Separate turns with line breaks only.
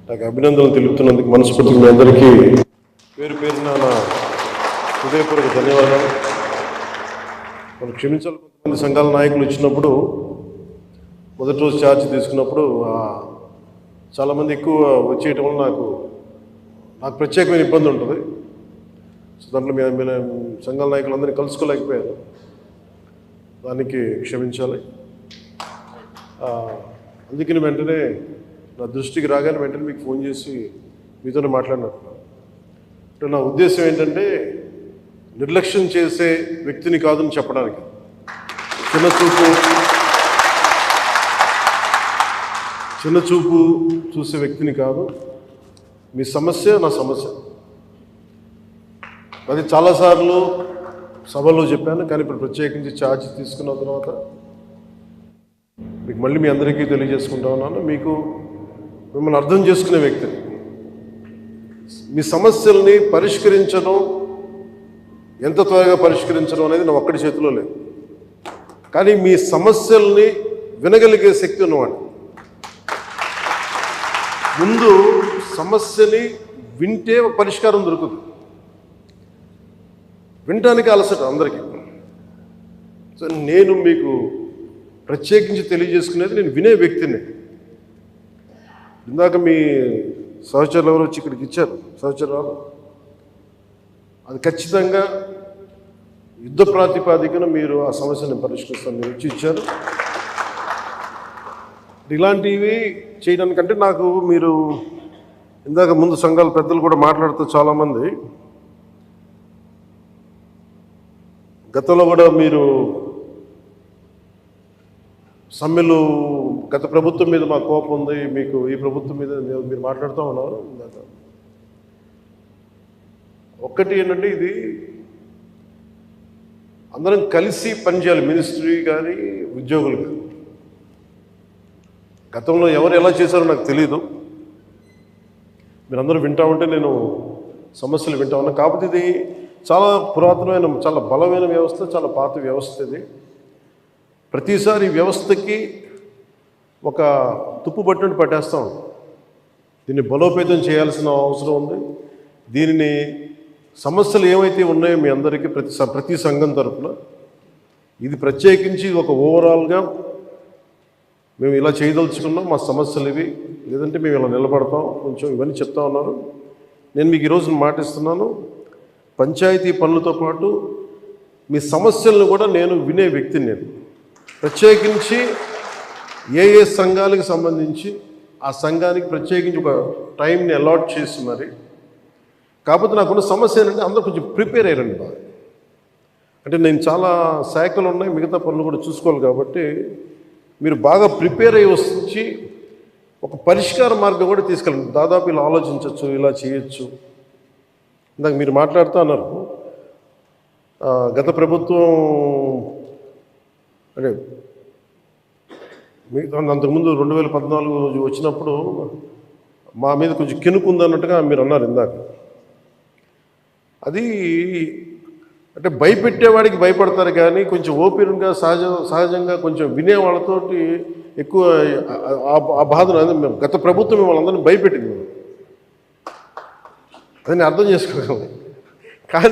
నాకు అభినందనలు తెలుపుతున్నందుకు మనస్ఫూర్తిగా మీ అందరికీ పేరు పేరున నా హృదయపూర్వక ధన్యవాదాలు. మనం క్షమించాలి, కొంతమంది సంఘాల నాయకులు వచ్చినప్పుడు మొదటి రోజు ఛార్జ్ తీసుకున్నప్పుడు చాలామంది ఎక్కువ వచ్చేయటం వల్ల నాకు ప్రత్యేకమైన ఇబ్బంది ఉంటుంది. సో దాంట్లో మీ సంఘాల నాయకులందరినీ కలుసుకోలేకపోయారు, దానికి క్షమించాలి. అందుకని వెంటనే నా దృష్టికి రాగానే వెంటనే మీకు ఫోన్ చేసి మీతోనే మాట్లాడినట్టు. అంటే నా ఉద్దేశం ఏంటంటే నిర్లక్ష్యం చేసే వ్యక్తిని కాదని చెప్పడానికి, చిన్న చూపు చూసే వ్యక్తిని కాదు. మీ సమస్య నా సమస్య, అది చాలాసార్లు సభలో చెప్పాను. కానీ ఇప్పుడు ప్రత్యేకించి ఛార్జ్ తీసుకున్న తర్వాత మీకు మళ్ళీ మీ అందరికీ తెలియజేసుకుంటా ఉన్నాను. మిమ్మల్ని అర్థం చేసుకునే వ్యక్తిని, మీ సమస్యల్ని పరిష్కరించడం, ఎంత త్వరగా పరిష్కరించడం అనేది నా ఒక్కడి చేతిలో లేదు. కానీ మీ సమస్యల్ని వినగలిగే శక్తి ఉన్నవాడు. ముందు సమస్యని వింటే ఒక పరిష్కారం దొరుకుతుంది. వినటానికి అలసట అందరికీ. సో నేను మీకు ప్రత్యేకించి తెలియజేసుకునేది, నేను వినే వ్యక్తిని. ఇందాక మీ సహచరులు ఎవరు వచ్చి ఇక్కడికి ఇచ్చారు, సహచరాలు, అది ఖచ్చితంగా యుద్ధ ప్రాతిపాదికన మీరు ఆ సమస్యను పరిష్కరిస్తాను మీరు వచ్చి ఇచ్చారు. ఇలాంటివి చేయడానికంటే మీరు ఇందాక ముందు సంఘాల పెద్దలు కూడా మాట్లాడుతూ చాలామంది గతంలో కూడా మీరు సమ్మెలు, గత ప్రభుత్వం మీద మా కోపం ఉంది, మీకు ఈ ప్రభుత్వం మీద మీరు మాట్లాడుతూ ఉన్నారు. ఒక్కటి ఏంటంటే, ఇది అందరం కలిసి పనిచేయాలి, మినిస్ట్రీ కానీ ఉద్యోగులు కానీ. గతంలో ఎవరు ఎలా చేశారో నాకు తెలీదు, మీరందరూ వింటా ఉంటే నేను సమస్యలు వింటా ఉన్నా. కాకపోతే ఇది చాలా పురాతనమైన, చాలా బలమైన వ్యవస్థ, చాలా పాత వ్యవస్థ. ఇది ప్రతిసారి వ్యవస్థకి ఒక తుప్పు పట్టినట్టు పట్టేస్తాం. దీన్ని బలోపేతం చేయాల్సిన అవసరం ఉంది. దీనిని సమస్యలు ఏవైతే ఉన్నాయో మీ అందరికీ ప్రతి సంఘం తరఫున ఇది ప్రత్యేకించి ఒక ఓవరాల్గా మేము ఇలా చేయదలుచుకున్నాం, మా సమస్యలు ఇవి, లేదంటే మేము ఇలా నిలబడతాం, కొంచెం ఇవన్నీ చెప్తా ఉన్నారు. నేను మీకు ఈరోజు మాటిస్తున్నాను, పంచాయతీ పనులతో పాటు మీ సమస్యలను కూడా నేను వినే వ్యక్తిని. నేను ప్రత్యేకించి ఏ సంఘాలకు సంబంధించి ఆ సంఘానికి ప్రత్యేకించి ఒక టైంని అలాట్ చేసి మరి. కాకపోతే నాకున్న సమస్య ఏంటంటే అందరూ కొంచెం ప్రిపేర్ అయ్యారండి బాగా. అంటే నేను చాలా శాఖలు ఉన్నాయి, మిగతా పనులు కూడా చూసుకోవాలి. కాబట్టి మీరు బాగా ప్రిపేర్ అయ్యి వచ్చి ఒక పరిష్కార మార్గం కూడా తీసుకెళ్ళండి. దాదాపు ఇలా ఆలోచించవచ్చు, ఇలా చేయొచ్చు. ఇందాక మీరు మాట్లాడుతూ అన్నారు, గత ప్రభుత్వం అంటే అంతకుముందు 2014 వచ్చినప్పుడు మా మీద కొంచెం కినుకుందన్నట్టుగా మీరు అన్నారు ఇందాక. అది అంటే భయపెట్టేవాడికి భయపడతారు, కానీ కొంచెం ఓపెన్గా సహజంగా కొంచెం వినేవాళ్ళతోటి ఎక్కువ ఆ బాధను గత ప్రభుత్వం మిమ్మల్ని అందరినీ భయపెట్టింది. అదని అర్థం చేసుకోగలం. కానీ